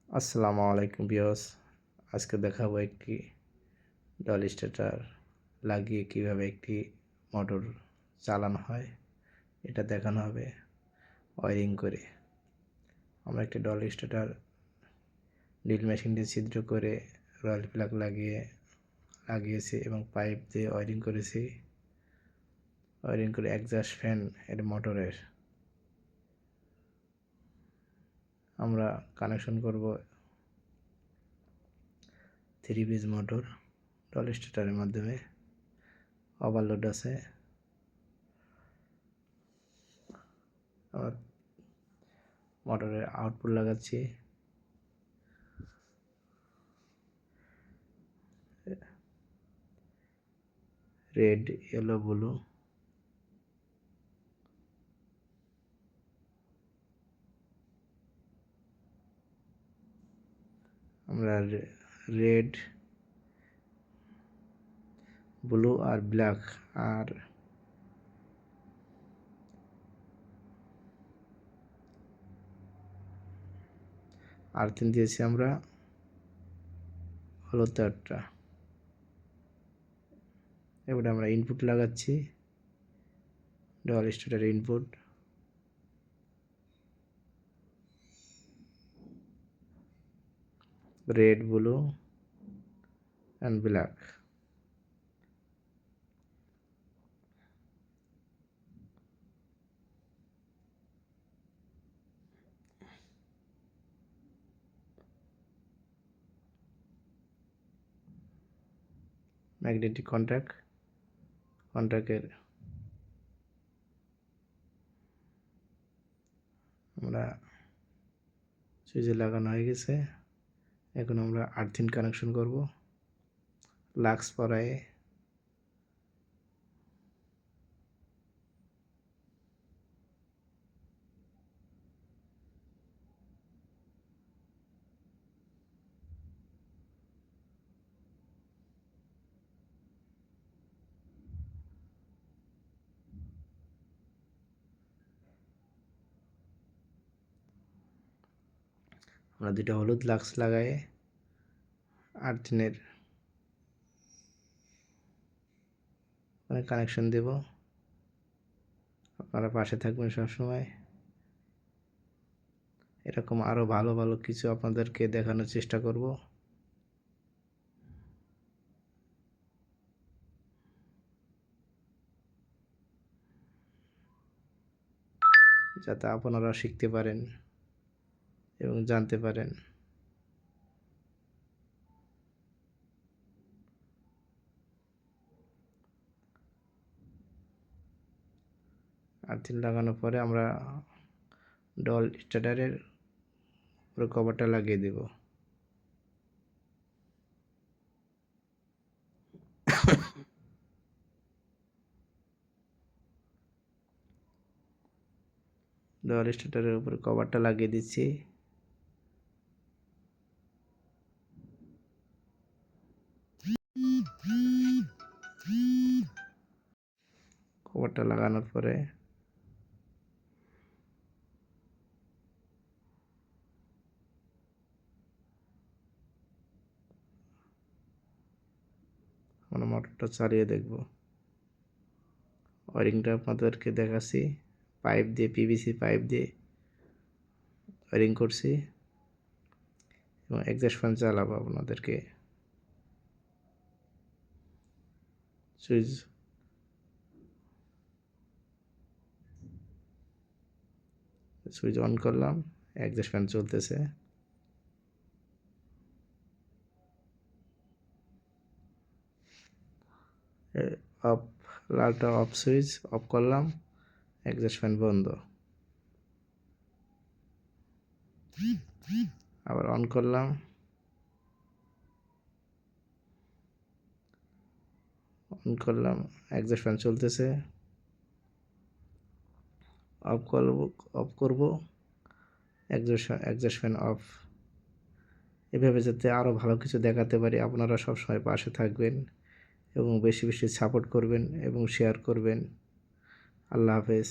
আসসালামু আলাইকুম ভিউয়ার্স। আজকে দেখাবো একটি ডল স্টার্টার লাগিয়ে কিভাবে একটি মোটর চালানো হয়, এটা দেখানো হবে ওয়্যারিং করে। আমরা একটি ডল স্টার্টার ড্রিল মেশিন দিয়ে ছিদ্র করে রয়্যাল প্লাগ লাগিয়েছি এবং পাইপ দিয়ে ওয়্যারিং করেছি। ওয়্যারিং করে এক্সস্ট ফ্যান এর মোটরের আমরা কানেকশন করব 3 পিস মোটর ডল স্টার্টারের মাধ্যমে। ওভারলোড আছে, আমরা মোটরের আউটপুট লাগাচ্ছি। Red, yellow, blue. আমরা রেড, ব্লু আর ব্ল্যাক আর আর্থিং দিয়েছি আমরা হলো 3টা। এবারে আমরা ইনপুট লাগাচ্ছি, DOL starter input. Red, blue and black. Magnetic কন্ট্যাক্টের আমরা সুইচে লাগানো হয়ে গেছে। এখন আমরা আর্থিং কানেকশন করব লাক্স পরায়ে। আমরা 2টা হলুদ লাক্স লাগায়ে আর্থিনের কানেকশন দেব। আপনারা পাশে থাকবেন সবসময়। এরকম আরও ভালো ভালো কিছু আপনাদেরকে দেখানোর চেষ্টা করব, যাতে আপনারা শিখতে পারেন এবং জানতে পারেন। আর্থিং লাগানোর পরে আমরা ডল স্টার্টারের পুরো কভারটা লাগিয়ে দেব। ডল স্টার্টারের উপরে কভারটা লাগিয়ে দিচ্ছি। কভারটা লাগানোর পরে আমরা মোটরটা চালিয়ে দেখব। ওয়ারিংটা আপনাদেরকে দেখাচ্ছি, পাইপ দিয়ে পিভিসি পাইপ দিয়ে ওয়ারিং করছি এবং এক্সস্ট ফ্যান চালাবো আপনাদেরকে। সুইচ অন করলাম, এক্সস্ট ফ্যান চলতেছে। অফ, লালটা অফ, সুইচ অফ করলাম, এক্সস্ট ফ্যান বন্ধ। আবার অন করলাম, এক্সস্ট ফ্যান চলতেছে। অফ করব, এক্সস্ট ফ্যান অফ। এভাবে যাতে আরও ভালো কিছু দেখাতে পারি, আপনারা সবসময় পাশে থাকবেন এবং বেশি বেশি সাপোর্ট করবেন এবং শেয়ার করবেন। আল্লাহ হাফেজ।